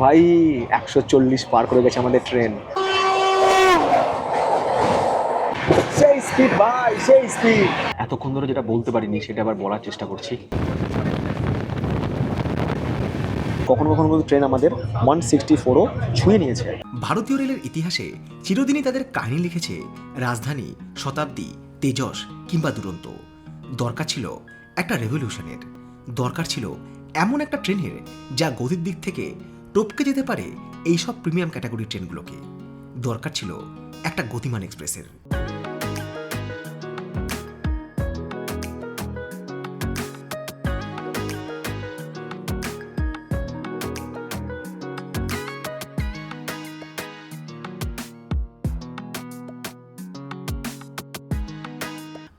ভাই 140 পার করে গেছে আমাদের ট্রেন। সেই স্পিড ভাই, সেই স্পিড। এতক্ষণ ধরে যেটা বলতে পারিনি সেটা আবার বলার চেষ্টা করছি। কখনো কখনো কিন্তু ট্রেন আমাদের 164ও ছুঁয়ে নিয়েছে। ভারতীয় রেলের ইতিহাসে চিরদিনই তাদের কাহিনী লিখেছে রাজধানী, শতাব্দী, তেজস কিংবা দুরন্ত। দরকার ছিল একটা রেভলিউশনের, দরকার ছিল এমন একটা ট্রেনের যা গতির দিক থেকে টপকে যেতে পারে এইসব প্রিমিয়াম ক্যাটাগরির ট্রেনগুলোকে। দরকার ছিল একটা গতিমান এক্সপ্রেসের।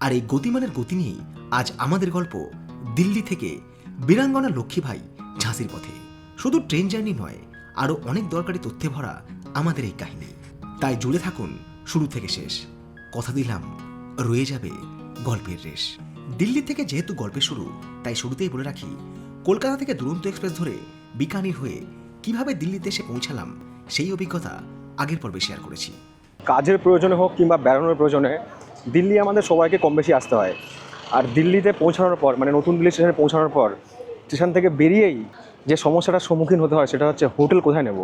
আর এই গতিমানের গতি নিয়েই আজ আমাদের গল্প, দিল্লি থেকে বীরাঙ্গনা লক্ষ্মীভাই ঝাঁসির পথে। শুধু ট্রেন জার্নি নয়, আরও অনেক দরকারি তথ্যে ভরা আমাদের এই কাহিনী। তাই জুড়ে থাকুন শুরু থেকে শেষ। কথা দিলাম, রয়ে যাবে গল্পের রেশ। দিল্লি থেকে যেহেতু গল্পের শুরু, তাই শুরুতেই বলে রাখি, কলকাতা থেকে দুরন্ত এক্সপ্রেস ধরে বিকানির হয়ে কিভাবে দিল্লিতে এসে পৌঁছালাম সেই অভিজ্ঞতা আগের পর্বে শেয়ার করেছি। কাজের প্রয়োজনে হোক কিংবা বেড়ানোর প্রয়োজনে দিল্লি আমাদের সবাইকে কম বেশি আসতে হয়। আর দিল্লিতে পৌঁছানোর পর, মানে নতুন দিল্লি স্টেশনে পৌঁছানোর পর স্টেশন থেকে বেরিয়েই যে সমস্যাটার সম্মুখীন হতে হয় সেটা হচ্ছে হোটেল কোথায় নেব।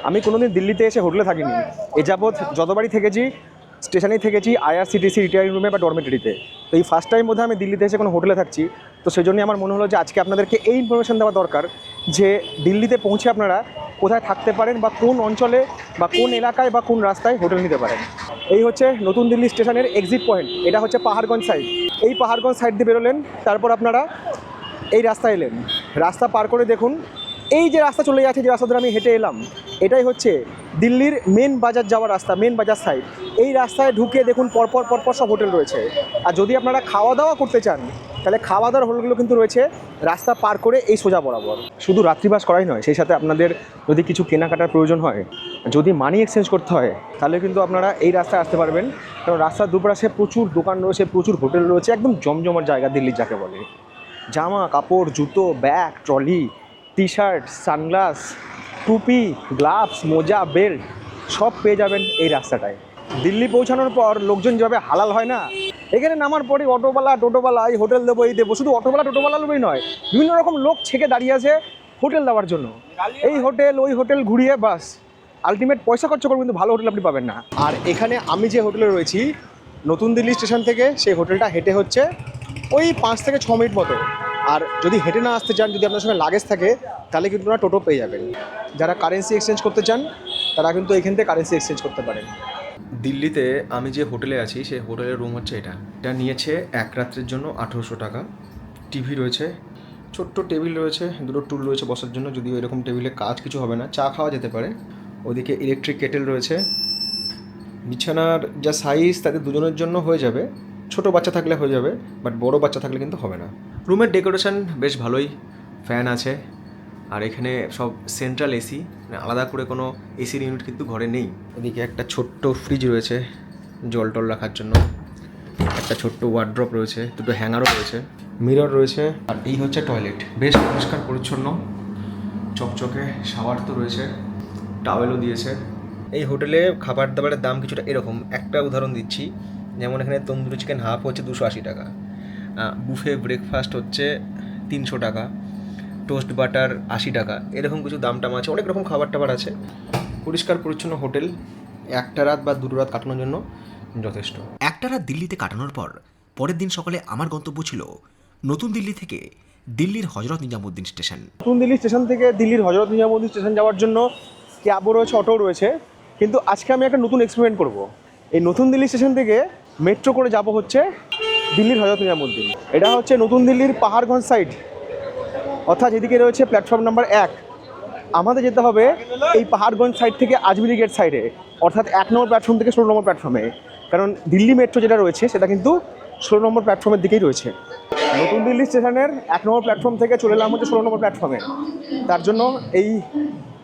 আমি কোনোদিন দিল্লিতে এসে হোটেলে থাকিনি। এ যাবৎ যতবারই থেকেছি স্টেশনেই থেকেছি, আইআরসিটিসি রিটায়ারিং রুমে বা ডরমেটরিতে। তো এই ফার্স্ট টাইম বোধহয় আমি দিল্লিতে এসে কোনো হোটেলে থাকছি। তো সেই জন্যই আমার মনে হলো যে আজকে আপনাদেরকে এই ইনফরমেশান দেওয়া দরকার যে দিল্লিতে পৌঁছে আপনারা কোথায় থাকতে পারেন বা কোন অঞ্চলে বা কোন এলাকায় বা কোন রাস্তায় হোটেল নিতে পারেন। এই হচ্ছে নতুন দিল্লি স্টেশনের এক্সিট পয়েন্ট। এটা হচ্ছে পাহাড়গঞ্জ সাইড। এই পাহাড়গঞ্জ সাইড দিয়ে বেরোলেন, তারপর আপনারা এই রাস্তায় এলেন। রাস্তা পার করে দেখুন, এই যে রাস্তা চলে যাচ্ছে, যে রাস্তা ধরে আমি হেঁটে এলাম, এটাই হচ্ছে দিল্লির মেন বাজার যাওয়ার রাস্তা, মেন বাজার সাইড। এই রাস্তায় ঢুকে দেখুন পরপর সব হোটেল রয়েছে। আর যদি আপনারা খাওয়া দাওয়া করতে চান, তাহলে খাওয়া দাওয়ার হোটেলগুলো কিন্তু রয়েছে রাস্তা পার করে এই সোজা বরাবর। শুধু রাত্রিবাস করাই নয়, সেই সাথে আপনাদের যদি কিছু কেনাকাটার প্রয়োজন হয়, যদি মানি এক্সচেঞ্জ করতে হয়, তাহলে কিন্তু আপনারা এই রাস্তায় আসতে পারবেন। কারণ রাস্তার দুপাশে প্রচুর দোকান রয়েছে, প্রচুর হোটেল রয়েছে, একদম জমজমার জায়গা দিল্লি যাকে বলে। জামা কাপড়, জুতো, bag, trolley, T shirt, sunglass, টুপি, গ্লাভস, মোজা, বেল্ট সব পেয়ে যাবেন এই রাস্তাটায়। দিল্লি পৌঁছানোর পর লোকজন যেভাবে হালাল হয় না, এখানে নামার পরে অটোওয়ালা টোটোওয়ালা এই হোটেল দেবো এই দেবো, শুধু অটোওয়ালা টোটোওয়ালারই নয়, বিভিন্ন রকম লোক ছেঁকে দাঁড়িয়ে আছে হোটেল দেওয়ার জন্য। এই হোটেল ওই হোটেল ঘুরিয়ে বাস আলটিমেট পয়সা খরচ করবেন, কিন্তু ভালো হোটেল আপনি পাবেন না। আর এখানে আমি যে হোটেলে রয়েছি নতুন দিল্লি স্টেশন থেকে, সেই হোটেলটা হেঁটে হচ্ছে ওই 5 থেকে 6 মিনিট মতো। আর যদি হেঁটে না আসতে চান, যদি আপনার সঙ্গে লাগেজ থাকে, তাহলে কিন্তু আপনারা টোটো পেয়ে যাবেন। যারা কারেন্সি এক্সচেঞ্জ করতে চান তারা কিন্তু এখান থেকে কারেন্সি এক্সচেঞ্জ করতে পারেন। দিল্লিতে আমি যে হোটেলে আছি সেই হোটেলের রুম হচ্ছে এটা নিয়েছে এক রাত্রের জন্য 1800 টাকা। টিভি রয়েছে, ছোট্ট টেবিল রয়েছে, দুটো টুল রয়েছে বসার জন্য, যদিও এরকম টেবিলে কাজ কিছু হবে না, চা খাওয়া যেতে পারে। ওদিকে ইলেকট্রিক কেটেল রয়েছে। বিছানার যা সাইজ তাতে দুজনের জন্য হয়ে যাবে, ছোট বাচ্চা থাকলে হয়ে যাবে, বাট বড় বাচ্চা থাকলে কিন্তু হবে না। রুমের ডেকোরেশন বেশ ভালোই, ফ্যান আছে, আর এখানে সব সেন্ট্রাল এসি, আলাদা করে কোনো এসির ইউনিট কিন্তু ঘরে নেই। এদিকে একটা ছোট্ট ফ্রিজ রয়েছে জল টল রাখার জন্য, একটা ছোট্ট ওয়ার্ড্রপ রয়েছে, দুটো হ্যাঙ্গারও রয়েছে, মিরর রয়েছে। আর এই হচ্ছে টয়লেট, বেশ পরিষ্কার পরিচ্ছন্ন, চকচকে, শাওয়ার তো রয়েছে, টাওয়েলও দিয়েছে। এই হোটেলে খাবার দাবারের দাম কিছুটা এরকম, একটা উদাহরণ দিচ্ছি, যেমন এখানে তন্দুরি চিকেন হাফ হচ্ছে 280 টাকা, বুফে ব্রেকফাস্ট হচ্ছে 300 টাকা, টোস্ট বাটার 80 টাকা, এরকম কিছু দাম টাম আছে, অনেক রকম খাবার টাবার আছে। পরিষ্কার পরিচ্ছন্ন হোটেল, একটা রাত বা দুটো রাত কাটানোর জন্য যথেষ্ট। একটা রাত দিল্লিতে কাটানোর পর পরের দিন সকালে আমার গন্তব্য ছিল নতুন দিল্লি থেকে দিল্লির হজরত নিজামুদ্দিন স্টেশন। নতুন দিল্লি স্টেশন থেকে দিল্লির হজরত নিজামুদ্দিন স্টেশন যাওয়ার জন্য ক্যাবও রয়েছে, অটোও রয়েছে, কিন্তু আজকে আমি একটা নতুন এক্সপেরিমেন্ট করব। এই নতুন দিল্লি স্টেশন থেকে মেট্রো করে যাব হচ্ছে দিল্লির হজরত নিজামুদ্দিন। এটা হচ্ছে নতুন দিল্লির পাহাড়গঞ্জ সাইড, অর্থাৎ এদিকে রয়েছে প্ল্যাটফর্ম নাম্বার 1। আমাদের যেতে হবে এই পাহাড়গঞ্জ সাইড থেকে আজমিরি গেট সাইডে, অর্থাৎ 1 নম্বর প্ল্যাটফর্ম থেকে 16 নম্বর প্ল্যাটফর্মে। কারণ দিল্লি মেট্রো যেটা রয়েছে সেটা কিন্তু 16 নম্বর প্ল্যাটফর্মের দিকেই রয়েছে। নতুন দিল্লি স্টেশনের 1 নম্বর প্ল্যাটফর্ম থেকে চলে এলাম হচ্ছে 16 নম্বর প্ল্যাটফর্মে। তার জন্য এই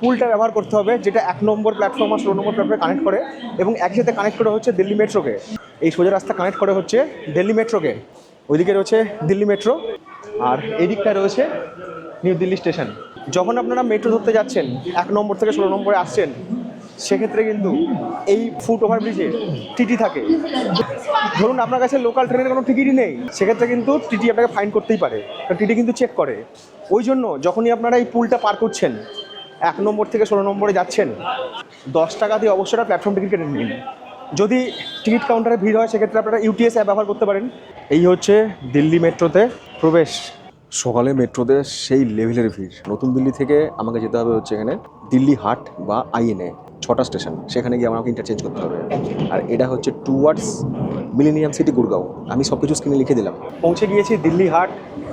পুলটা ব্যবহার করতে হবে, যেটা 1 নম্বর প্ল্যাটফর্ম আর 16 নম্বর প্ল্যাটফর্মে কানেক্ট করে, এবং একই সাথে কানেক্ট করে হচ্ছে দিল্লি মেট্রোকে। এই সোজা রাস্তা কানেক্ট করে হচ্ছে দিল্লি মেট্রোকে। ওইদিকে রয়েছে দিল্লি মেট্রো, আর এই দিকটায় রয়েছে নিউ দিল্লি স্টেশন। যখন আপনারা মেট্রো ধরতে যাচ্ছেন 1 নম্বর থেকে 16 নম্বরে আসছেন, সেক্ষেত্রে কিন্তু এই ফুট ওভারব্রিজে টিটি থাকে। ধরুন আপনার কাছে লোকাল ট্রেনের কোনো টিকিটই নেই, সেক্ষেত্রে কিন্তু টিটি আপনাকে ফাইন করতেই পারে, কারণ টিটি কিন্তু চেক করে। ওই জন্য যখনই আপনারা এই পুলটা পার করছেন, 1 নম্বর থেকে 16 নম্বরে যাচ্ছেন, 10 টাকা দিয়ে অবশ্যই একটা প্ল্যাটফর্ম টিকিট কেটে নিন। যদি টিকিট কাউন্টারে ভিড় হয়, সেক্ষেত্রে আপনারা ইউটিএস অ্যাপ ব্যবহার করতে পারেন। এই হচ্ছে দিল্লি মেট্রোতে প্রবেশ। সকালে মেট্রোতে সেই লেভেলের ভিড়। নতুন দিল্লি থেকে আমাকে যেতে হবে হচ্ছে এখানে দিল্লি হাট বা আইএনএ, 6টা স্টেশন, সেখানে গিয়ে আমাকে ইন্টারচেঞ্জ করতে হবে। আর এটা হচ্ছে টুয়ার্ডস মিলেনিয়াম সিটি গুরগাঁও। আমি সব কিছু স্ক্রিনে লিখে দিলাম। পৌঁছে গিয়েছি দিল্লি হাট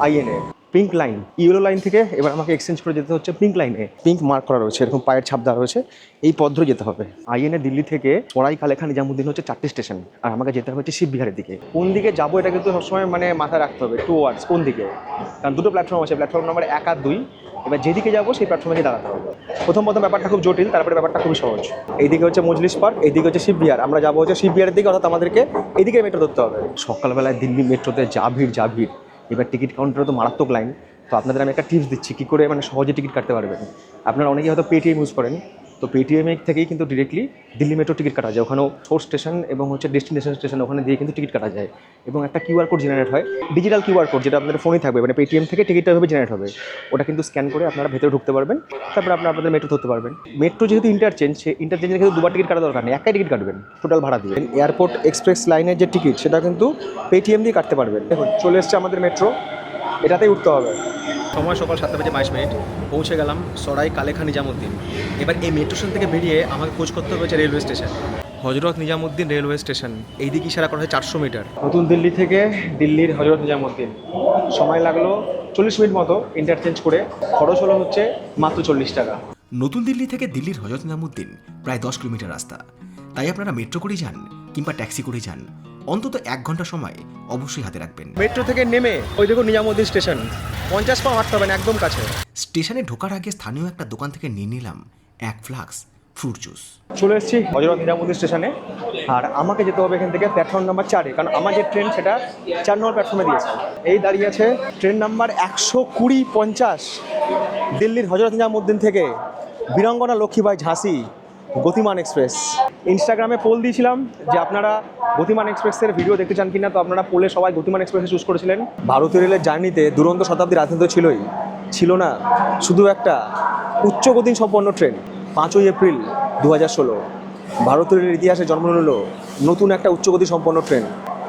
INA. Pink line, yellow line থেকে এবার আমাকে এক্সচেঞ্জ করে যেতে হচ্ছে পিঙ্ক লাইনে। পিঙ্ক মার্ক করা রয়েছে, এরকম পায়ের ছাপ দেওয়া রয়েছে, এই পথ ধরে যেতে হবে। আইএনএ দিল্লি থেকে সরাই কালেখা নিজামুদ্দিন হচ্ছে 4টে স্টেশন, আর আমাকে যেতে হবে হচ্ছে শিববিহারের দিকে। কোন দিকে যাবো এটা কিন্তু সবসময় মানে মাথায় রাখতে হবে, টুয়ার্ডস কোন দিকে, কারণ দুটো প্ল্যাটফর্ম আছে, প্ল্যাটফর্ম নাম্বার 1 আর 2। এবার যেদিকে যাবো সেই প্ল্যাটফর্মে গিয়ে দাঁড়াতে হবে। প্রথম ব্যাপারটা খুব জটিল, তারপরে ব্যাপারটা খুবই সহজ। এইদিকে হচ্ছে মজলিস পার্ক, এইদিকে হচ্ছে শিববিহার। আমরা যাবো হচ্ছে শিববিহারের দিকে, অর্থাৎ আমাদেরকে এইদিকে মেট্রো ধরতে হবে। সকালবেলায় দিল্লি মেট্রোতে যা ভিড়। এবার টিকিট কাউন্টারে তো মারাত্মক লাইন। তো আপনাদের আমি একটা টিপস দিচ্ছি কী করে মানে সহজে টিকিট কাটতে পারবেন। আপনারা অনেকেই হয়তো পেটিএম ইউজ করেন, তো পেটিএম থেকেই কিন্তু ডিরেক্টলি দিল্লি মেট্রো টিকিট কাটা যায়। ওখানেও সোর্স স্টেশন এবং হচ্ছে ডেস্টিনেশন স্টেশন, ওখানে দিয়ে কিন্তু টিকিট কাটা যায়। এবং একটা কিউআর কোড জেনারেট হয়, ডিজিটাল কিউআর কোড, যেটা আপনাদের ফোনে থাকবে, মানে পেটিএম থেকে টিকিটটা ভাবে জেনারেট হবে। ওটা কিন্তু স্ক্যান করে আপনারা ভেতরে ঢুকতে পারবেন, তারপরে আপনাদের মেট্রো ধরতে পারবেন। মেট্রো যেহেতু ইন্টারচেঞ্জ, সেই ইন্টারচেঞ্জে কিন্তু 2বার টিকিট কাটা দরকার নেই, একটাই টিকিট কাটবেন, টোটাল ভাড়া দিবেন। এয়ারপোর্ট এক্সপ্রেস লাইনের যে টিকিট, সেটা কিন্তু পেটিএম দিয়ে কাটতে পারবেন। দেখুন চলে এসছে আমাদের মেট্রো, এটাতেই উঠতে হবে। সময় সকাল 7:22, পৌঁছে গেলাম সরাই কালেখা নিজামুদ্দিন। এবার এই মেট্রো স্টেশন থেকে বেরিয়ে আমাকে খোঁজ করতে হবে হচ্ছে railway station, Hazrat Nizamuddin railway station. এই দিকে ইশারা করা হয় 400 মিটার। নতুন দিল্লি থেকে দিল্লির হজরত নিজামুদ্দিন সময় লাগলো 40 মিনিট মতো ইন্টারচেঞ্জ করে। খরচ হলো হচ্ছে মাত্র 40 টাকা। নতুন দিল্লি থেকে দিল্লির হজরত নিজামুদ্দিন প্রায় 10 কিলোমিটার রাস্তা। তাই আপনারা মেট্রো করে যান কিংবা ট্যাক্সি করে যান, অন্তত 1 ঘন্টা সময় অবশ্যই হাতে রাখবেন। মেট্রো থেকে নেমে ওই দেখুন নিজামুদ্দিন স্টেশন, 50 পা হাঁটতে হবে না, একদম কাছে। স্টেশনে ঢোকার আগে স্থানীয় একটা দোকান থেকে নিয়ে নিলাম 1 ফ্লাক্স ফ্রুট জুস। চলে এসেছি হজরত নিজামুদ্দিন স্টেশনে, আর আমাকে যেতে হবে এখান থেকে প্ল্যাটফর্ম নাম্বার 4-এ, কারণ আমার যে ট্রেন সেটা 4 নম্বর প্ল্যাটফর্মে দিয়েছে। এই দাঁড়িয়ে আছে ট্রেন নাম্বার 120-50 দিল্লির হজরত নিজামুদ্দিন থেকে বীরাঙ্গনা লক্ষ্মীবাই ঝাঁসি গতিমান এক্সপ্রেস। ইনস্টাগ্রামে পোল দিয়েছিলাম যে আপনারা গতিমান এক্সপ্রেসের ভিডিও দেখতে চান কিনা, তো আপনারা পোলে সবাই গতিমান এক্সপ্রেসে চুজ করেছিলেন। ভারতীয় রেলের জার্নিতে দুরন্ত শতাব্দীর রাজনীতি তো ছিল না শুধু একটা উচ্চ গতি সম্পন্ন ট্রেন। 5ই এপ্রিল 2016 ভারতীয় রেলের ইতিহাসে জন্ম নিল নতুন একটা উচ্চগতি সম্পন্ন ট্রেন,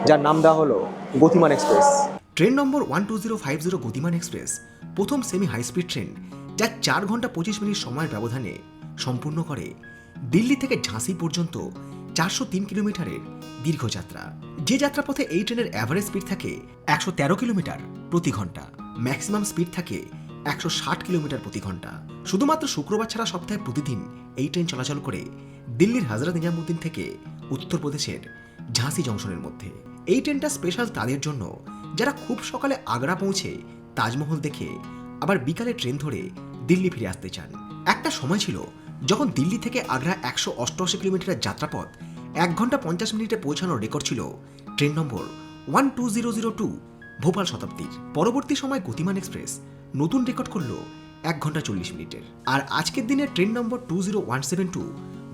যার নাম দেওয়া হলো গতিমান এক্সপ্রেস। ট্রেন নম্বর 12050 গতিমান এক্সপ্রেস প্রথম সেমি হাই স্পিড ট্রেন, যা 4 ঘন্টা 25 মিনিট সময়ের ব্যবধানে সম্পূর্ণ করে দিল্লি থেকে ঝাঁসি পর্যন্ত 403 কিলোমিটারের দীর্ঘ যাত্রা। যে যাত্রাপথে এই ট্রেনের অ্যাভারেজ স্পিড থাকে 113 কিলোমিটার প্রতি ঘন্টা, ম্যাক্সিমাম স্পিড থাকে 160 কিলোমিটার প্রতি ঘন্টা। শুধুমাত্র শুক্রবার ছাড়া সপ্তাহে প্রতিদিন এই ট্রেন চলাচল করে দিল্লির হজরত নিজামুদ্দিন থেকে উত্তরপ্রদেশের ঝাঁসি জংশনের মধ্যে। এই ট্রেনটা স্পেশাল তাদের জন্য যারা খুব সকালে আগ্রা পৌঁছে তাজমহল দেখে আবার বিকালে ট্রেন ধরে দিল্লি ফিরে আসতে চান। একটা সময় ছিল যখন দিল্লি থেকে আগ্রা 188 কিলোমিটারের যাত্রাপথ 1 ঘন্টা 50 মিনিটে পৌঁছানোর রেকর্ড ছিল ট্রেন নম্বর 12002 ভোপাল শতাব্দীর। পরবর্তী সময় গতিমান এক্সপ্রেস নতুন রেকর্ড করল 1 ঘন্টা 40 মিনিটের। আর আজকের দিনে ট্রেন নম্বর 20172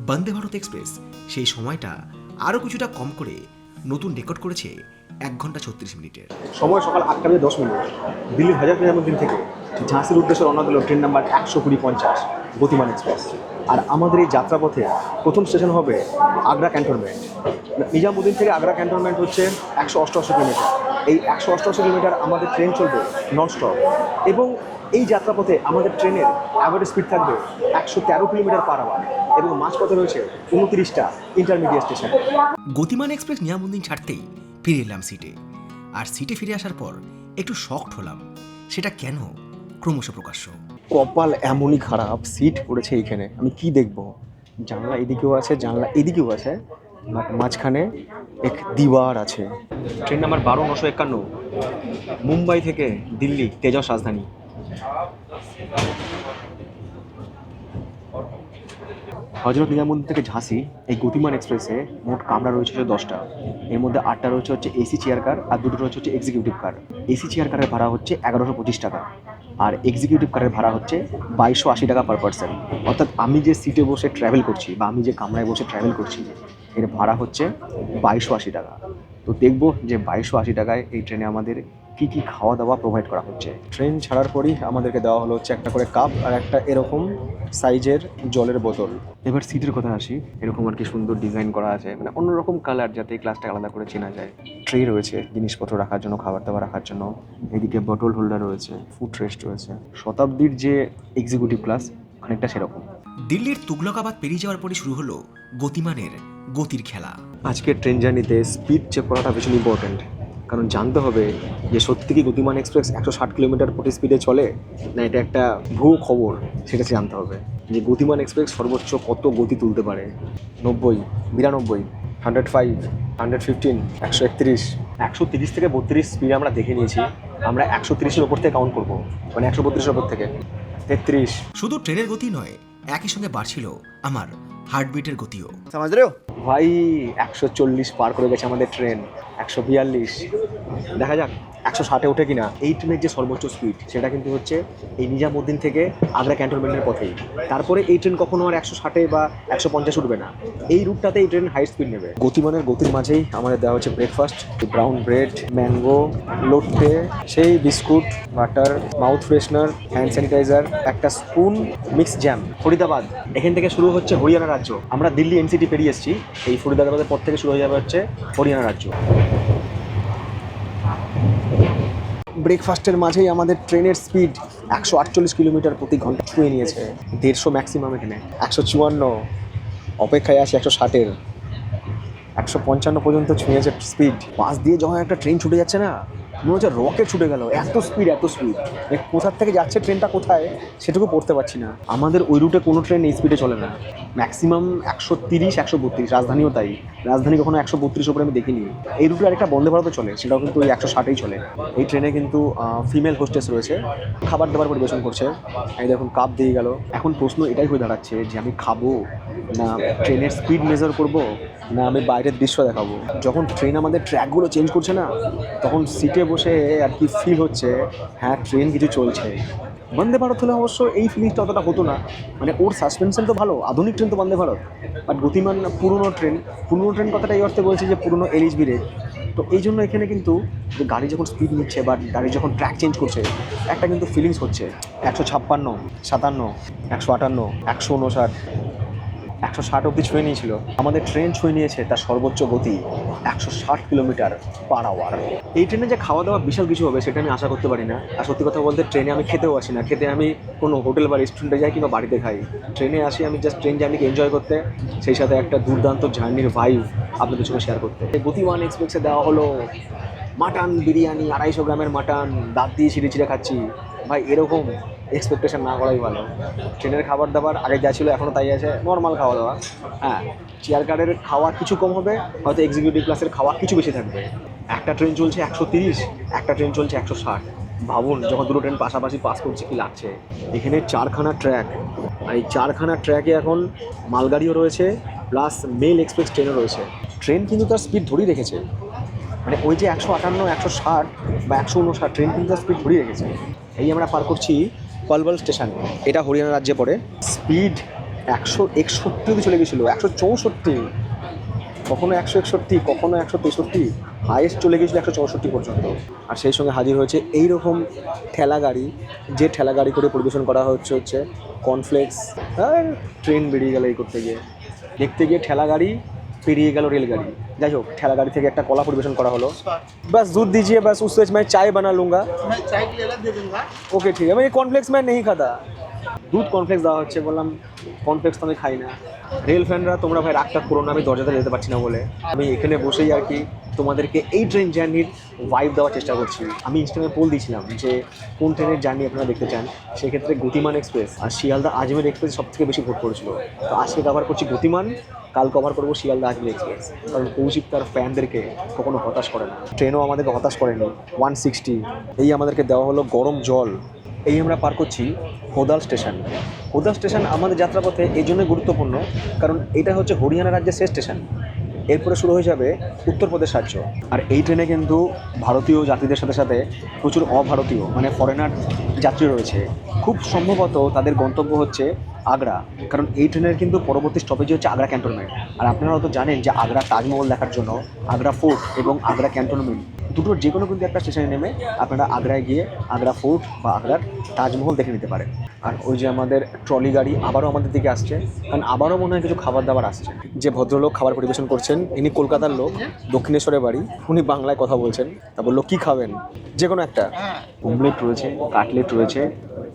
বন্দে ভারত এক্সপ্রেস সেই সময়টা আরও কিছুটা কম করে নতুন রেকর্ড করেছে 1 ঘন্টা 36 মিনিটের। সময় সকাল 8:10 দিল্লির হজরত নিজামুদ্দিন থেকে ঝাঁসির উদ্দেশ্যে রওনা দিল ট্রেন নাম্বার 120-50 গতিমান এক্সপ্রেস। আর আমাদের এই যাত্রাপথে প্রথম স্টেশন হবে আগ্রা ক্যান্টনমেন্ট। নিজামুদ্দিন থেকে আগ্রা ক্যান্টনমেন্ট হচ্ছে 188 কিলোমিটার। এই 188 কিলোমিটার আমাদের ট্রেন চলবে ননস্টপ, এবং এই যাত্রাপথে আমাদের ট্রেনের অ্যাভারেজ স্পিড থাকবে 113 কিলোমিটার পার আওয়ার, এবং মাঝপথে রয়েছে 29টা intermediate station. Gatimaan express Nizamuddin ছাড়তেই ফিরে এলাম সিটে। আর সিটে ফিরে আসার পর একটু শকড হলাম, সেটা কেন ক্রমশ প্রকাশ্য। কপাল এমনই খারাপ, সিট পড়েছে এইখানে, আমি কি দেখব? জানলা এদিকেও আছে, জানলা এদিকেও আছে, মাঝখানে এক দিওয়ার আছে। ট্রেন নাম্বার 12951 মুম্বাই থেকে দিল্লি তেজস রাজধানী। হজরত নিজামুদ্দিন থেকে ঝাঁসি এই গতিমান এক্সপ্রেসে মোট কামরা রয়েছে 10টা। এর মধ্যে 8টা রয়েছে হচ্ছে এসি চেয়ার কার, আর 2টো রয়েছে হচ্ছে এক্সিকিউটিভ কার। এসি চেয়ার কারের ভাড়া হচ্ছে 1125 টাকা, আর এক্সিকিউটিভ কারের ভাড়া হচ্ছে 2280 টাকা পার পার্সন। অর্থাৎ আমি যে সিটে বসে ট্রাভেল করছি বা আমি যে কামরায় বসে ট্রাভেল করছি এর ভাড়া হচ্ছে 2280 টাকা। তো দেখবো যে 2280 টাকায় এই ট্রেনে আমাদের কী কী খাওয়া দাওয়া প্রোভাইড করা হচ্ছে। ট্রেন ছাড়ার পরই আমাদেরকে দেওয়া হলো হচ্ছে একটা করে কাপ আর একটা এরকম সাইজের জলের বোতল। এবার সিটের কথা আসি, এরকম আর কি সুন্দর ডিজাইন করা আছে, মানে অন্যরকম কালার যাতে এই ক্লাসটা আলাদা করে চেনা যায়। ট্রে রয়েছে জিনিসপত্র রাখার জন্য, খাবার দাবার রাখার জন্য। এদিকে বটল হোল্ডার রয়েছে, ফুড রেস্ট রয়েছে। শতাব্দীর যে এক্সিকিউটিভ ক্লাস খানিকটা সেরকম। দিল্লির তুগলকাবাদ পেরিয়ে যাওয়ার পরে শুরু হলো গতিমানের গতির খেলা। আজকের ট্রেন জার্নিতে স্পিড চেক করাটা ভীষণ ইম্পর্ট্যান্ট, কারণ জানতে হবে যে সত্যি কি গতিমান এক্সপ্রেস 160 কিলোমিটার প্রতি স্পিডে চলে না এটা একটা ভুয়ো খবর, সেটা জানতে হবে যে গতিমান এক্সপ্রেস সর্বোচ্চ কত গতি তুলতে পারে। 90, 92, 105, 115, 131, 130 থেকে 32 স্পিডে আমরা দেখে নিয়েছি। আমরা 130-এর ওপর থেকে কাউন্ট করবো, মানে 132-এর ওপর থেকে 33। শুধু ট্রেনের গতি নয়, একই সঙ্গে বাড়ছিল আমার হার্টবিটের গতিও। ভাই 140 পার করে গেছে আমাদের ট্রেন, 142। দেখা যাক 160-এ ওঠে কিনা। এই ট্রেনের যে সর্বোচ্চ স্পিড সেটা কিন্তু হচ্ছে এই নিজামুদ্দিন থেকে আগ্রা ক্যান্টনমেন্টের পথেই। তারপরে এই ট্রেন কখনো আর 160 বা 150 উঠবে না, এই রুটটাতে এই ট্রেন হাই স্পিড নেবে। গতিমানের গতির মাঝেই আমাদের দেওয়া হচ্ছে breakfast, brown bread, mango, Lotte, সেই biscuit, butter, mouth freshener, hand sanitiser, একটা স্পুন, মিক্স জ্যাম। ফরিদাবাদ, এখান থেকে শুরু হচ্ছে হরিয়ানা রাজ্য। আমরা দিল্লি এনসিটি পেরিয়ে এসেছি, এই ফরিদাবাদের পর থেকে শুরু হয়ে যাবে হচ্ছে হরিয়ানা রাজ্য। ব্রেকফাস্টের মাঝেই আমাদের ট্রেনের স্পিড 148 কিলোমিটার প্রতি ঘন্টা ছুঁয়ে নিয়েছে। 150 ম্যাক্সিমাম, এখানে 154, অপেক্ষায় আছে 160-এর, 155 পর্যন্ত ছুঁয়েছে স্পিড। পাশ দিয়ে যখন একটা ট্রেন ছুটে যাচ্ছে না, মনে হচ্ছে রকেট ছুটে গেল, এত স্পিড এত স্পিড। কোথার থেকে যাচ্ছে ট্রেনটা কোথায় সেটুকু পড়তে পারছি না। আমাদের ওই রুটে কোনো ট্রেন এই স্পিডে চলে না, ম্যাক্সিমাম 130, 132। রাজধানীও তাই, রাজধানী কখনো 132 উপরে আমি দেখিনি। এই রুটে আরেকটা বন্দে ভারতও চলে, সেটাও কিন্তু ওই 160-এই চলে। এই ট্রেনে কিন্তু ফিমেল হোস্টেস রয়েছে, খাবার দাবার পরিবেশন করছে। এই দেখুন কাপ দিয়ে গেল। এখন প্রশ্ন এটাই হয়ে দাঁড়াচ্ছে যে আমি খাবো না ট্রেনের স্পিড মেজার করব, না আমি বাইরের দৃশ্য দেখাবো। যখন ট্রেন আমাদের ট্র্যাকগুলো চেঞ্জ করছে না, তখন সিটে বসে আর কি ফিল হচ্ছে হ্যাঁ ট্রেন কিছু চলছে। বন্দে ভারত হলে অবশ্য এই ফিলিংসটা অতটা হতো না, মানে ওর সাসপেনশন তো ভালো, আধুনিক ট্রেন তো বন্দে ভারত। বাট গতিমান পুরনো ট্রেন কথাটা এই অর্থে বলছি যে পুরনো এলএইচবি রেক। তো এই জন্য এখানে কিন্তু যে গাড়ি যখন স্পিড নিচ্ছে বা গাড়ি যখন ট্র্যাক চেঞ্জ করছে, একটা কিন্তু ফিলিংস হচ্ছে। 156, 57, 158, 159, 160 অবধি ছুঁয়ে নিয়েছিল। আমাদের ট্রেন ছুঁয়ে নিয়েছে তার সর্বোচ্চ গতি 160 কিলোমিটার পার আওয়ার। এই ট্রেনে যে খাওয়া দাওয়া বিশাল কিছু হবে সেটা আমি আশা করতে পারি না। আর সত্যি কথা বলতে ট্রেনে আমি খেতেও আসি না, খেতে আমি কোনো হোটেল বা রেস্টুরেন্টে যাই কিংবা বাড়িতে খাই। ট্রেনে আসি আমি জাস্ট ট্রেন জার্নিকে এনজয় করতে, সেই সাথে একটা দুর্দান্ত জার্নির ভাইব আপনাদের সঙ্গে শেয়ার করতে। এই গতিমান এক্সপ্রেসে দেওয়া হলো মাটন বিরিয়ানি, 250 গ্রামের মাটন, দাঁত দিয়ে ছিঁড়ে ছিঁড়ে খাচ্ছি। ভাই এরকম এক্সপেকটেশন না করাই ভালো। ট্রেনের খাবার দাবার আগে যা ছিল এখনও তাই আছে, নর্মাল খাওয়া দাওয়া। হ্যাঁ, চেয়ার কারের খাওয়া কিছু কম হবে, হয়তো এক্সিকিউটিভ ক্লাসের খাওয়া কিছু বেশি থাকবে। একটা ট্রেন চলছে 130, একটা ট্রেন চলছে 160। ভাবুন যখন দুটো ট্রেন পাশাপাশি পাস করছে কী লাগছে। এখানে 4খানা ট্র্যাক, আর এই 4খানা ট্র্যাকে এখন মালগাড়িও রয়েছে প্লাস মেল এক্সপ্রেস ট্রেনও রয়েছে। ট্রেন কিন্তু তার স্পিড ধরেই রেখেছে, মানে ওই যে 158, 160 বা 159 ট্রেন কিন্তু তার স্পিড ধরেই রেখেছে। এই আমরা পার করছি পলবল স্টেশন, এটা হরিয়ানা রাজ্যে পড়ে। স্পিড 161 অবধি চলে গেছিলো, 164, কখনো 161, কখনো 163, হাইয়েস্ট চলে গেছিলো 164 পর্যন্ত। আর সেই সঙ্গে হাজির হয়েছে এইরকম ঠেলা গাড়ি, যে ঠেলা গাড়ি করে পরিবেশন করা হচ্ছে কর্নফ্লেক্স। আর ট্রেন বেরিয়ে গেল এই করতে গিয়ে, দেখতে গিয়ে ঠেলা গাড়ি পেরিয়ে গেল রেলগাড়ি। যাই হোক, ঠেলা গাড়ি থেকে একটা কলা পরিবেশন করা হলো। बस दूध दीजिए, बस उससे मैं चाय बना लूँगा। मैं चाय के लिए अलग दे दूंगा। ओके ठीक है, मैं ये कॉर्नफ्लेक्स मैं नहीं खाता। দুধ কর্নফ্লেক্স দেওয়া হচ্ছে, বললাম কর্নফ্লেক্স তো আমি খাই না। রেল ফ্যানরা তোমরা ভাই রাগটা করো না, আমি দরজাতে যেতে পারছি না বলে আমি এখানে বসেই আর কি তোমাদেরকে এই ট্রেন জার্নির ভাইব দেওয়ার চেষ্টা করছি। আমি ইনস্টাগ্রামে পোল দিয়েছিলাম যে কোন ট্রেনের জার্নি আপনারা দেখতে চান, সেক্ষেত্রে গতিমান এক্সপ্রেস আর শিয়ালদা আজমের এক্সপ্রেস সবথেকে বেশি ভোট করেছিল। তো আজকে কভার করছি গতিমান, কাল কভার করবো শিয়ালদা আজমের এক্সপ্রেস, কারণ কৌশিক তার ফ্যানদেরকে কখনো হতাশ করে না, ট্রেনও আমাদেরকে হতাশ করেনি। 160 এই আমাদেরকে দেওয়া হলো গরম জল। এই আমরা পার করছি হোদাল স্টেশন। হোদাল স্টেশন আমাদের যাত্রাপথে এই জন্যই গুরুত্বপূর্ণ কারণ এটা হচ্ছে হরিয়ানা রাজ্যের শেষ স্টেশন। এরপরে শুরু হয়ে যাবে উত্তরপ্রদেশ রাজ্য। আর এই ট্রেনে কিন্তু ভারতীয় যাত্রীদের সাথে সাথে প্রচুর অভারতীয় মানে ফরেনার যাত্রী রয়েছে। খুব সম্ভবত তাদের গন্তব্য হচ্ছে আগ্রা, কারণ এই ট্রেনের কিন্তু পরবর্তী স্টপেজ হচ্ছে আগ্রা ক্যান্টনমেন্ট। আর আপনারা হয়তো জানেন যে আগ্রা তাজমহল দেখার জন্য আগ্রা ফোর্ট এবং আগ্রা ক্যান্টনমেন্ট দুটোর যে কোনো কিন্তু একটা স্টেশনে নেমে আপনারা আগ্রায় গিয়ে আগ্রা ফোর্ট বা আগ্রার তাজমহল দেখে নিতে পারেন। আর ওই যে আমাদের ট্রলি গাড়ি আবারও আমাদের দিকে আসছে, কারণ আবারও মনে হয় কিছু খাবার দাবার আসছে। যে ভদ্রলোক খাবার পরিবেশন করছেন ইনি কলকাতার লোক, দক্ষিণেশ্বরে বাড়ি, উনি বাংলায় কথা বলছেন। তা বললো কী খাবেন? যে কোনো একটা। অমলেট রয়েছে, কাটলেট রয়েছে,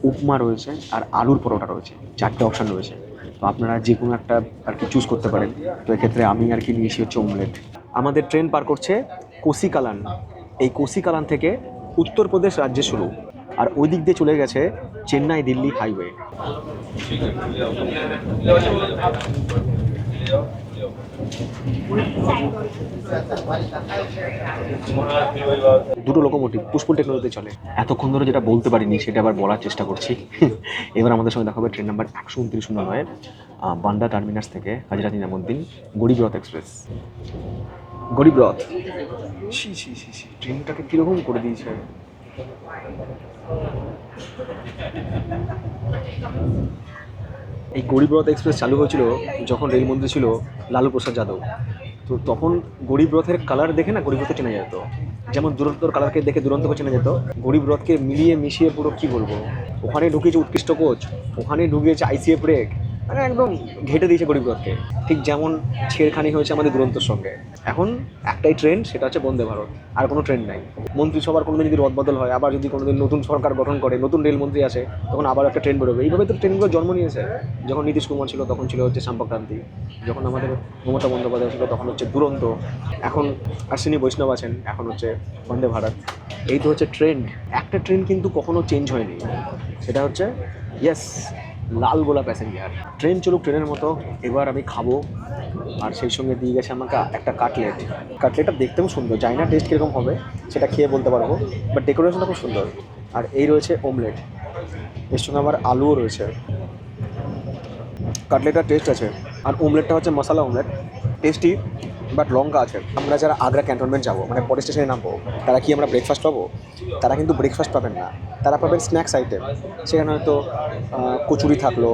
উপমা রয়েছে আর আলুর পরোটা রয়েছে, 4টে অপশান রয়েছে। তো আপনারা যে কোনো একটা আর কি চুজ করতে পারেন। তো এক্ষেত্রে আমি আর কি নিয়েছি হচ্ছে অমলেট। আমাদের ট্রেন পার করছে কোসিকালান। এই কোসিকালান থেকে উত্তরপ্রদেশ রাজ্যে শুরু, আর ওই দিক দিয়ে চলে গেছে চেন্নাই দিল্লি হাইওয়ে। দুটো লোকোমোটিভ পুষ্পুল টেকনোলজিতে চলে। এতক্ষণ ধরে যেটা বলতে পারিনি সেটা আবার বলার চেষ্টা করছি। এবার আমাদের সঙ্গে দেখা হবে ট্রেন নাম্বার 12909 বান্দ্রা টার্মিনাস থেকে হাজরত নিজামুদ্দিন গরিব রথ এক্সপ্রেস। গরিব রথ ছি ছি ছি ছি, ট্রেনটাকে কীরকম করে দিয়েছে। এই গরিব রথ এক্সপ্রেস চালু হয়েছিল যখন রেলমন্ত্রী ছিল লালু প্রসাদ যাদব। তো তখন গরিব রথের কালার দেখে না গরিব রথে চেনা যেত, যেমন দুরন্তর কালারকে দেখে দুরন্তকে চেনা যেত। গরিব রথকে মিলিয়ে মিশিয়ে পুরো কী বলবো, ওখানে ঢুকিয়েছে উৎকৃষ্ট কোচ, ওখানে ঢুকিয়েছে আইসিএফ ব্রেক, মানে একদম ঘেটে দিয়েছে গরিব রথকে। ঠিক যেমন ছেড়খানি হয়েছে আমাদের দুরন্তর সঙ্গে। এখন একটাই ট্রেন, সেটা হচ্ছে বন্দে ভারত, আর কোনো ট্রেন নাই। মন্ত্রিসভার কোনোদিন যদি রদবদল হয়, আবার যদি কোনোদিন নতুন সরকার গঠন করে, নতুন রেলমন্ত্রী আসে, তখন আবার একটা ট্রেন বেরোবে। এইভাবে তো ট্রেনগুলো জন্ম নিয়েছে। যখন নীতিশ কুমার ছিল তখন ছিল হচ্ছে সম্পর্ক্রান্তি, যখন আমাদের মমতা বন্দ্যোপাধ্যায় ছিল তখন হচ্ছে দুরন্ত, এখন আশ্বিনী বৈষ্ণব আছেন, এখন হচ্ছে বন্দে ভারত। এই তো হচ্ছে ট্রেন্ড। একটা ট্রেন কিন্তু কখনো চেঞ্জ হয়নি, সেটা হচ্ছে ইয়েস লাল গোলা প্যাসেঞ্জার। ট্রেন চলুক ট্রেনের মতো, এবার আমি খাবো। আর সেই সঙ্গে দিয়ে গেছে আমাকে একটা কাটলেট। কাটলেটটা দেখতেও সুন্দর, জানি না টেস্ট কীরকম হবে, সেটা খেয়ে বলতে পারবো, বাট ডেকোরেশনটা খুব সুন্দর। আর এই রয়েছে অমলেট, এর সঙ্গে আমার আলুও রয়েছে। কাটলেটটা টেস্ট আছে, আর অমলেটটা হচ্ছে মশলা অমলেট, টেস্টি বাট লঙ্কা আছে। আমরা যারা আগ্রা ক্যান্টনমেন্ট যাবো, মানে পরের স্টেশনে নামবো, তারা কি আমরা ব্রেকফাস্ট পাবো? তারা কিন্তু ব্রেকফাস্ট পাবেন না, তারা পাবেন স্ন্যাক্স আইটেম। সেখানে হয়তো কচুরি থাকলো,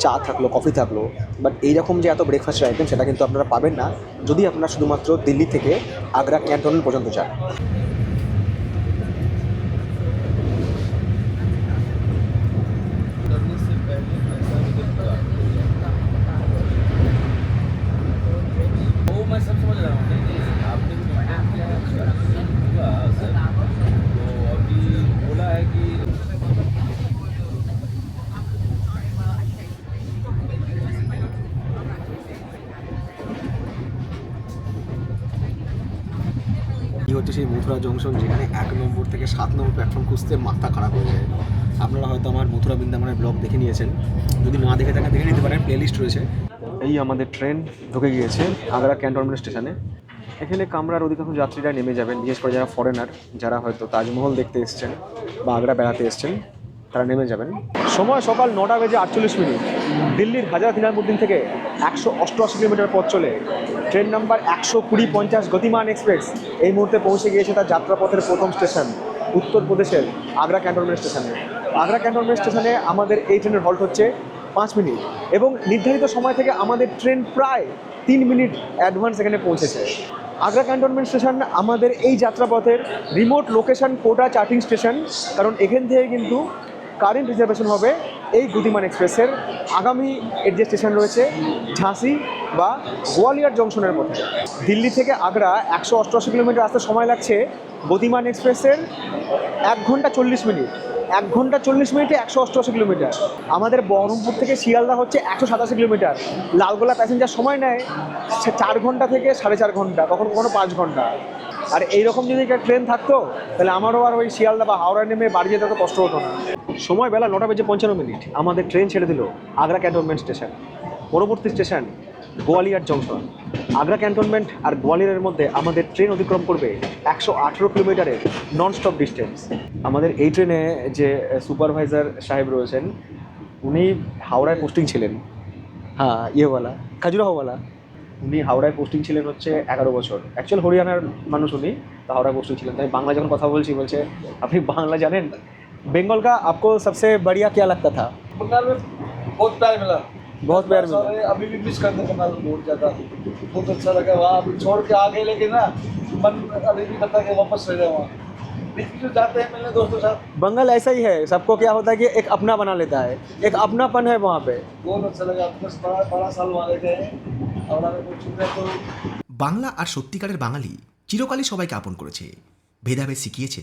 চা থাকলো, কফি থাকলো, বাট এইরকম যে এত ব্রেকফাস্টের আইটেম সেটা কিন্তু আপনারা পাবেন না যদি আপনারা শুধুমাত্র দিল্লি থেকে আগ্রা ক্যান্টনমেন্ট পর্যন্ত যান। मैं सब समझ रहा हूँ, नहीं आपने भी मेंटेन किया है, अच्छा होगा सर। तो अभी बोला है कि এই হচ্ছে সেই মথুরা জংশন, যেখানে 1 নম্বর থেকে 7 নম্বর প্ল্যাটফর্ম খুঁজতে মাথা খারাপ হয়ে যায়। আপনারা হয়তো আমার মথুরা বৃন্দাবনের ব্লগ দেখে নিয়েছেন, যদি না দেখে থাকেন দেখে নিতে পারেন, প্লেলিস্ট রয়েছে। এই আমাদের ট্রেন ঢুকে গিয়েছে আগ্রা ক্যান্টনমেন্ট স্টেশনে। এখানে কামরার অধিকাংশ যাত্রীরা নেমে যাবেন, বিশেষ করে যারা ফরেনার, যারা হয়তো তাজমহল দেখতে এসছেন বা আগ্রা বেড়াতে এসছেন, তারা নেমে যাবেন। সময় সকাল 9:48। দিল্লির হাজরত নিজামুদ্দিন থেকে 188 কিলোমিটার পথ চলে ট্রেন নাম্বার 120-50 গতিমান এক্সপ্রেস এই মুহূর্তে পৌঁছে গিয়েছে তার যাত্রাপথের প্রথম স্টেশন, উত্তরপ্রদেশের আগ্রা ক্যান্টনমেন্ট স্টেশনে। আগ্রা ক্যান্টনমেন্ট স্টেশনে আমাদের এই ট্রেনের হল্ট হচ্ছে 5 মিনিট, এবং নির্ধারিত সময় থেকে আমাদের ট্রেন প্রায় 3 মিনিট অ্যাডভান্স এখানে পৌঁছেছে। আগ্রা ক্যান্টনমেন্ট স্টেশন আমাদের এই যাত্রাপথের রিমোট লোকেশন কোটা চার্টিং স্টেশন, কারণ এখান থেকে কিন্তু কারেন্ট রিজার্ভেশন হবে এই গতিমান এক্সপ্রেসের। আগামী এর যে স্টেশন রয়েছে ঝাঁসি বা গোয়ালিয়র জংশনের মধ্যে। দিল্লি থেকে আগ্রা 188 কিলোমিটার আসতে সময় লাগছে গতিমান এক্সপ্রেসের 1 ঘন্টা 40 মিনিট। 1 ঘন্টা 40 মিনিটে 188 কিলোমিটার। আমাদের বহরমপুর থেকে শিয়ালদা হচ্ছে 187 কিলোমিটার। লালগোলা প্যাসেঞ্জার সময় নেয় 4 ঘন্টা থেকে 4.5 ঘন্টা, কখনো কখনো 5 ঘন্টা। আর এইরকম যদি একটা ট্রেন থাকতো তাহলে আমারও আর ওই শিয়ালদা বা হাওড়া নেমে বাড়ি যেতে তো কষ্ট হতো না। সময় বেলা 9:55। আমাদের ট্রেন ছেড়ে দিল আগ্রা ক্যান্টনমেন্ট স্টেশন। পরবর্তী station Gwalior junction. Agra cantonment আর গোয়ালিয়রের মধ্যে আমাদের ট্রেন অতিক্রম করবে 118 কিলোমিটারের নন স্টপ ডিস্টেন্স। আমাদের এই ট্রেনে যে সুপারভাইজার সাহেব রয়েছেন, উনি হাওড়ায় পোস্টিং ছিলেন। হ্যাঁ, ইয়েওয়ালা খাজুরাহোওয়ালা। উনি হাওড়ায় পোস্টিং ছিলেন হচ্ছে 11 বছর। অ্যাকচুয়াল হরিয়ানার মানুষ উনি, তো হাওড়ায় পোস্টিং ছিলেন। তাই বাংলা যখন কথা বলছি বলছে আপনি বাংলা জানেন। বেঙ্গল का आपको सबसे बढ़िया क्या लगता था? बंगाल में बहुत प्यार मिला, बहुत प्यार मिला। सारे अभी भी मिस करते बंगाल को बहुत ज़्यादा। बहुत अच्छा लगा वहाँ, अभी छोड़ के आ गए लेकिन ना मन अभी भी करता है कि वापस रह जाए वहाँ। बीच बीच में जाते हैं मिलने दोस्तों के साथ। बंगाल ऐसा ही है, सबको क्या होता है कि एक अपना बना लेता है, एक अपनापन है वहाँ पे। बहुत अच्छा लगा, 10-12 साल वहाँ रहते हैं और हमें कुछ चुने तो বাংলা আর সত্যিকারের বাঙালি চিরকালই সবাইকে আপন করেছে। ভেদাভেদ শিখিয়েছে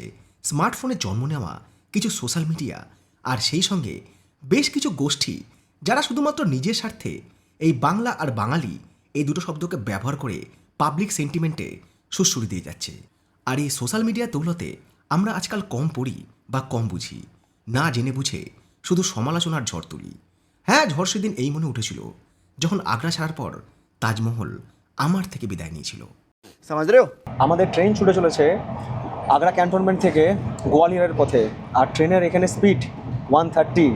স্মার্টফোনে জন্ম নেওয়া কিছু সোশ্যাল মিডিয়া, আর সেই সঙ্গে বেশ কিছু গোষ্ঠী যারা শুধুমাত্র নিজের স্বার্থে এই বাংলা আর বাঙালি এই দুটো শব্দকে ব্যবহার করে পাবলিক সেন্টিমেন্টে সুশ্রুতি দিয়ে যাচ্ছে। আর এই সোশ্যাল মিডিয়ার দৌলতে আমরা আজকাল কম পড়ি বা কম বুঝি, না জেনে বুঝে শুধু সমালোচনার ঝড় তুলি। হ্যাঁ, ঝড় সেদিন এই মনে উঠেছিল যখন আগ্রা ছাড়ার পর তাজমহল আমার থেকে বিদায় নিয়েছিল। समझ रहे हो? আমাদের ট্রেন ছুটে চলেছে আগ্রা ক্যান্টনমেন্ট থেকে গোয়ালিয়রের পথে, আর ট্রেনের এখানে স্পিড 130।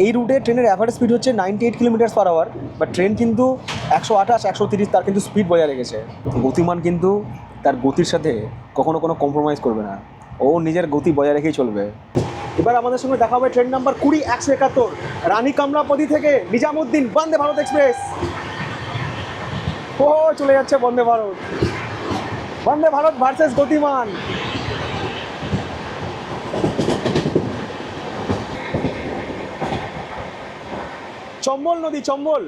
এই রুটে ট্রেনের অ্যাভারেজ স্পিড হচ্ছে 98 kilometre per hour, but train কিন্তু 128, 130 তার কিন্তু স্পিড বজায় রেখেছে। গতিমান কিন্তু তার গতির সাথে কখনো কোনো কম্প্রোমাইজ করবে না, ও নিজের গতি বজায় রেখেই চলবে। এবার আমাদের সঙ্গে দেখা হবে ট্রেন নাম্বার 20-171 রানী কমলাপতি থেকে নিজামুদ্দিন বন্দে ভারত এক্সপ্রেস। ও চলে যাচ্ছে বন্দে ভারত, বন্দে ভারত ভার্সেস গতিমান। চম্বল নদী, চম্বল।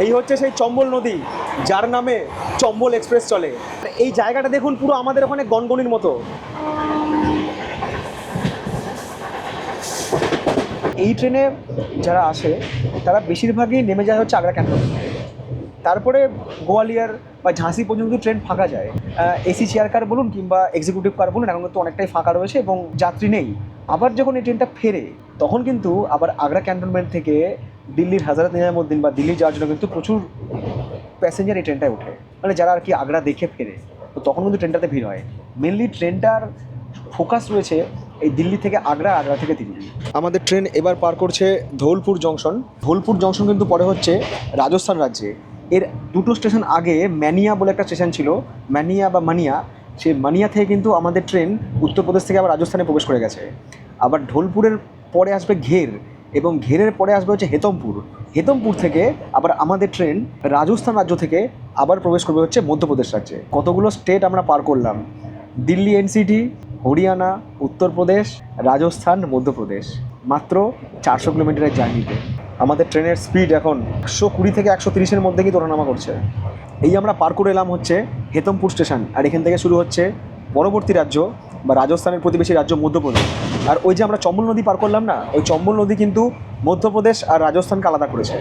এই হচ্ছে সেই চম্বল নদী যার নামে চম্বল এক্সপ্রেস চলে। এই জায়গাটা দেখুন, পুরো আমাদের ওখানে গনগনির মতো। এই ট্রেনে যারা আসে তারা বেশিরভাগই নেমে যায় হচ্ছে আগ্রা ক্যান্টনমেন্টে, তারপরে গোয়ালিয়র বা ঝাঁসি পর্যন্ত ট্রেন ফাঁকা যায়। এসি চেয়ার কার বলুন কিংবা এক্সিকিউটিভ কার বলুন, এখন কিন্তু অনেকটাই ফাঁকা রয়েছে এবং যাত্রী নেই। আবার যখন এই ট্রেনটা ফেরে তখন কিন্তু আবার আগ্রা ক্যান্টনমেন্ট থেকে দিল্লির হজরত নিজামুদ্দিন বা দিল্লি যাওয়ার জন্য কিন্তু প্রচুর প্যাসেঞ্জার এই ট্রেনটায় ওঠে, মানে যারা আর কি আগ্রা দেখে ফেরে, তো তখন কিন্তু ট্রেনটাতে ভিড় হয়। মেনলি ট্রেনটার ফোকাস রয়েছে এই দিল্লি থেকে আগ্রা, আগ্রা থেকে দিল্লি। আমাদের ট্রেন এবার পার করছে ধৌলপুর জংশন। ধৌলপুর জংশন কিন্তু পরে হচ্ছে রাজস্থান রাজ্যে। এর দুটো স্টেশন আগে ম্যানিয়া বলে একটা স্টেশন ছিল, ম্যানিয়া বা মানিয়া। সেই মানিয়া থেকে কিন্তু আমাদের ট্রেন উত্তরপ্রদেশ থেকে আবার রাজস্থানে প্রবেশ করে গেছে। আবার ধৌলপুরের পরে আসবে ঘের, এবং ঘেরের পরে আসবে হচ্ছে হেতমপুর। হেতমপুর থেকে আবার আমাদের ট্রেন রাজস্থান রাজ্য থেকে আবার প্রবেশ করবে হচ্ছে মধ্যপ্রদেশ রাজ্যে। কতগুলো স্টেট আমরা পার করলাম, দিল্লি এনসিটি, হরিয়ানা, উত্তরপ্রদেশ, রাজস্থান, মধ্যপ্রদেশ, মাত্র 400 কিলোমিটারের জার্নিতে। আমাদের ট্রেনের স্পিড এখন 120 থেকে 130-এর মধ্যে কি তোলানামা করছে। এই আমরা পার করে এলাম হচ্ছে হেতমপুর স্টেশন, আর এখান থেকে শুরু হচ্ছে পরবর্তী রাজ্য বা রাজস্থানের প্রতিবেশী রাজ্য মধ্যপ্রদেশ। আর ওই যে আমরা চম্বল নদী পার করলাম না, ওই চম্বল নদী কিন্তু মধ্যপ্রদেশ আর রাজস্থানকে আলাদা করেছে।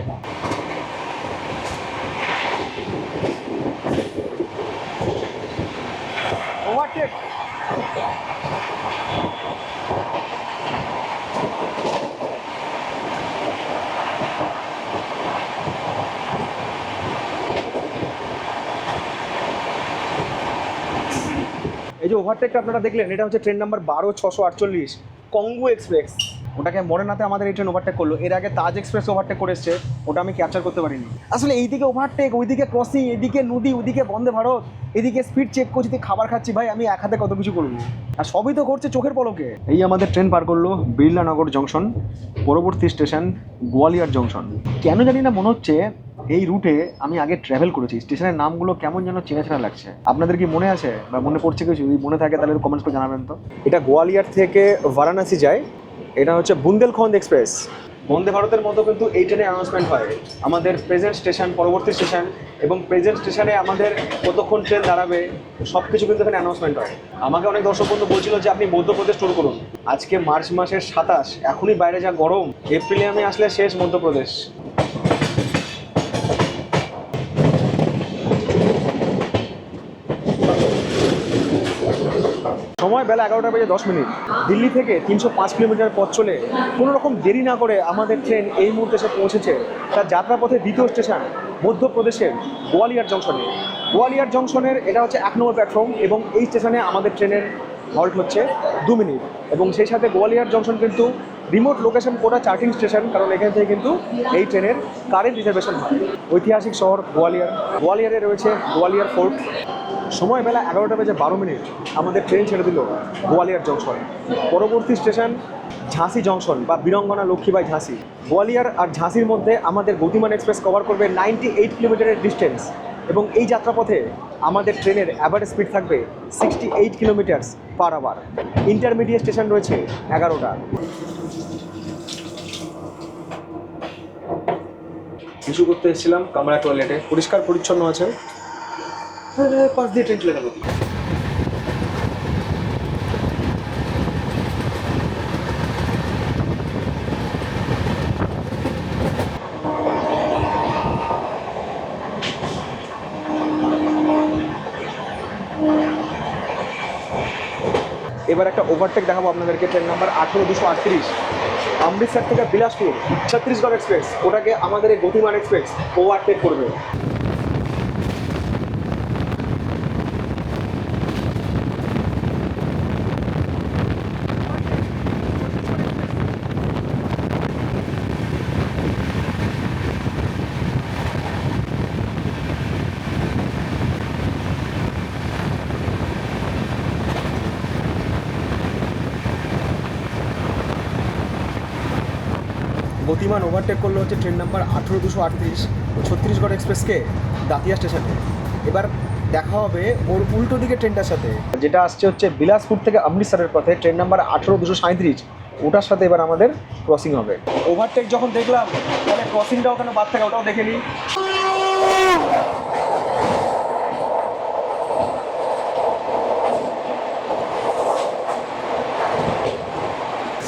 ওভারটেক। এই যে ওভারটেকটা আপনারা দেখলেন, এটা হচ্ছে ট্রেন নাম্বার 12-648 কঙ্গু এক্সপ্রেস। ওটাকে মরেনাতে আমাদের এই ট্রেন ওভারটেক করলো। এর আগে তাজ এক্সপ্রেস ওভারটেক করে এসছে, ওটা আমি ক্যাপচার করতে পারিনি। আসলে এইদিকে ওভারটেক, ওইদিকে ক্রসিং, এদিকে নদী, ওইদিকে বন্দে ভারত, এদিকে স্পিড চেক করছি, খাবার খাচ্ছি। ভাই আমি এক হাতে কত কিছু করবো, আর সবই তো করছে চোখের পলকে। এই আমাদের ট্রেন পার করলো বিড়লানগর জংশন, পরবর্তী স্টেশন গোয়ালিয়র জংশন। কেন জানি না মনে হচ্ছে এই রুটে আমি আগে ট্রাভেল করেছি। স্টেশনের নামগুলো কেমন যেন চেনা চেনা লাগছে। আপনাদের কি মনে আছে বা মনে পড়ছে কিছু? যদি মনে থাকে তাহলে কমেন্টস করে জানাবেন তো। এটা গোয়ালিয়র থেকে বারাণসী যায়, এটা হচ্ছে বুন্দেলখন্ড এক্সপ্রেস। বন্দে ভারতের মতো কিন্তু এই ট্রেনে অ্যানাউন্সমেন্ট হয় আমাদের প্রেজেন্ট স্টেশন, পরবর্তী স্টেশন, এবং প্রেজেন্ট স্টেশনে আমাদের কতক্ষণ ট্রেন দাঁড়াবে সব কিছু কিন্তু এখানে অ্যানাউন্সমেন্ট হয়। আমাকে অনেক দর্শক বন্ধু বলছিল যে আপনি মধ্যপ্রদেশ ট্যুর করুন। আজকে মার্চ মাসের 27, এখনই বাইরে যা গরম, এপ্রিলে আমি আসলে শেষ মধ্যপ্রদেশ। সময় বেলা 11:10। দিল্লি থেকে 305 কিলোমিটার পথ চলে কোনো রকম দেরি না করে আমাদের ট্রেন এই মুহূর্তে এসে পৌঁছেছে তার যাত্রাপথে দ্বিতীয় স্টেশন মধ্যপ্রদেশের গোয়ালিয়র জংশনে। গোয়ালিয়র জংশনের এটা হচ্ছে 1 নম্বর প্ল্যাটফর্ম এবং এই স্টেশনে আমাদের ট্রেনের হল্ট হচ্ছে 2 মিনিট। এবং সেই সাথে গোয়ালিয়র জংশন কিন্তু রিমোট লোকেশন কোটা চার্টিং স্টেশন, কারণ এখান থেকে কিন্তু এই ট্রেনের কারেন্ট রিজার্ভেশন হয়। ঐতিহাসিক শহর গোয়ালিয়র, গোয়ালিয়রে রয়েছে গোয়ালিয়র ফোর্ট। সময় বেলা 11:12। আমাদের ট্রেন ছেড়ে দিল গোয়ালিয়র জংশন। পরবর্তী স্টেশন ঝাঁসি জংশন বা বীরাঙ্গনা লক্ষ্মীবাই ঝাঁসি। গোয়ালিয়র আর ঝাঁসির মধ্যে আমাদের গতিমান এক্সপ্রেস কভার করবে 98 কিলোমিটারের ডিস্টেন্স এবং এই যাত্রাপথে আমাদের ট্রেনের অ্যাভারেজ স্পিড থাকবে 68 kilometre per hour. Intermediate station রয়েছে 11টা। কিছু করতে এসেছিলাম কামরা টয়লেটে, পরিষ্কার পরিচ্ছন্ন আছে, পাশ দিয়ে ট্রেন চলে গেল। এবার একটা ওভারটেক দেখাবো আপনাদেরকে। ট্রেন নাম্বার 18238 অমৃতসর থেকে বিলাসপুর ছত্তিশগড় এক্সপ্রেস, ওটাকে আমাদের এই গতিমান এক্সপ্রেস ওভারটেক করবে। গতিমান ওভারটেক করলো হচ্ছে ট্রেন নাম্বার 18238 ছত্তিশগড় এক্সপ্রেসকে দাতিয়া স্টেশনে। এবার দেখা হবে ওর উল্টো দিকে ট্রেনটার সাথে, যেটা আসছে হচ্ছে বিলাসপুর থেকে অমৃতসরের পথে, ট্রেন নাম্বার 18237। ওটার সাথে এবার আমাদের ক্রসিং হবে। ওভারটেক যখন দেখলাম তাহলে ক্রসিংটা ওখানে বাদ থাকে, ওটাও দেখে নিই।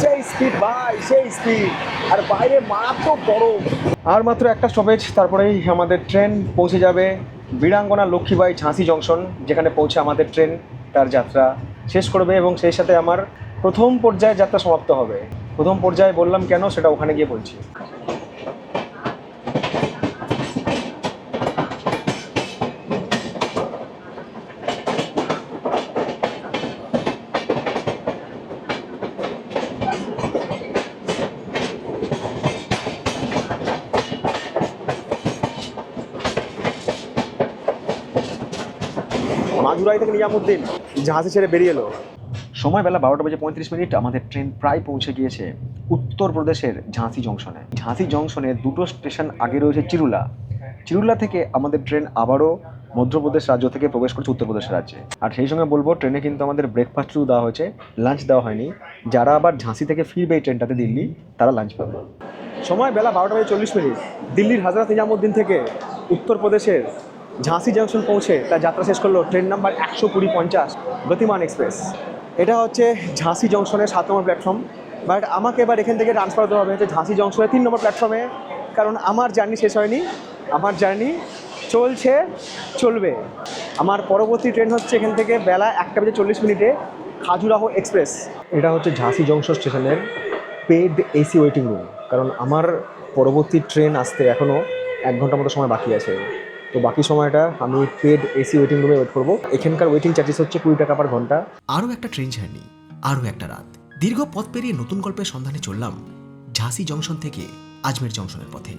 সেই স্পিড ভাই, সেই স্পিড, আর বাইরে মাত্র গরম। আর মাত্র একটা স্টপেজ, তারপরেই আমাদের ট্রেন পৌঁছে যাবে বীরাঙ্গনা লক্ষ্মীবাই ঝাঁসি জংশন, যেখানে পৌঁছে আমাদের ট্রেন তার যাত্রা শেষ করবে এবং সেই সাথে আমার প্রথম পর্যায়ে যাত্রা সমাপ্ত হবে। প্রথম পর্যায়ে বললাম কেন, সেটা ওখানে গিয়ে বলছি। মাদুরাই থেকে নিজামুদ্দিন জাহাজে ছেড়ে বেরিয়ে এলো। সময় বেলা 12:35। আমাদের ট্রেন প্রায় পৌঁছে গিয়েছে উত্তরপ্রদেশের ঝাঁসি জংশনে। ঝাঁসি জংশনে দুটো স্টেশন আগে রয়েছে চিরুলা। চিরুলা থেকে আমাদের ট্রেন আবারও মধ্যপ্রদেশ রাজ্য থেকে প্রবেশ করছে উত্তরপ্রদেশ রাজ্যে। আর সেই সঙ্গে বলবো, ট্রেনে কিন্তু আমাদের ব্রেকফাস্টও দেওয়া হয়েছে, লাঞ্চ দেওয়া হয়নি। যারা আবার ঝাঁসি থেকে ফিরবে এই ট্রেনটাতে দিল্লি, তারা লাঞ্চ পাবে। সময় বেলা 12:40। দিল্লির হজরত নিজামুদ্দিন থেকে উত্তরপ্রদেশের ঝাঁসি জংশন পৌঁছে তার যাত্রা শেষ করলো ট্রেন নাম্বার 120-50 গতিমান এক্সপ্রেস। এটা হচ্ছে ঝাঁসি জংশনের 7 নম্বর প্ল্যাটফর্ম। বাট আমাকে এবার এখান থেকে ট্রান্সফার দেওয়া হবে হচ্ছে ঝাঁসি জংশনের 3 নম্বর প্ল্যাটফর্মে, কারণ আমার জার্নি শেষ হয়নি, আমার জার্নি চলবে। আমার পরবর্তী ট্রেন হচ্ছে এখান থেকে বেলা 1:40 খাজুরাহো এক্সপ্রেস। এটা হচ্ছে ঝাঁসি জংশন স্টেশনের পেড এসি ওয়েটিং রুম, কারণ আমার পরবর্তী ট্রেন আসতে এখনও 1 ঘন্টার মতো সময় বাকি আছে। তো বাকি সময়টা আমি পেড এসি ওয়েটিং রুমে ওয়েট করবো। এখানকার ওয়েটিং চার্জেস হচ্ছে 20 টাকা পার ঘন্টা। আরও একটা ট্রেন জার্নি, আরও একটা রাত। দীর্ঘ পথ পেরিয়ে নতুন গল্পের সন্ধানে চললাম ঝাঁসি জংশন থেকে আজমের জংশনের পথে।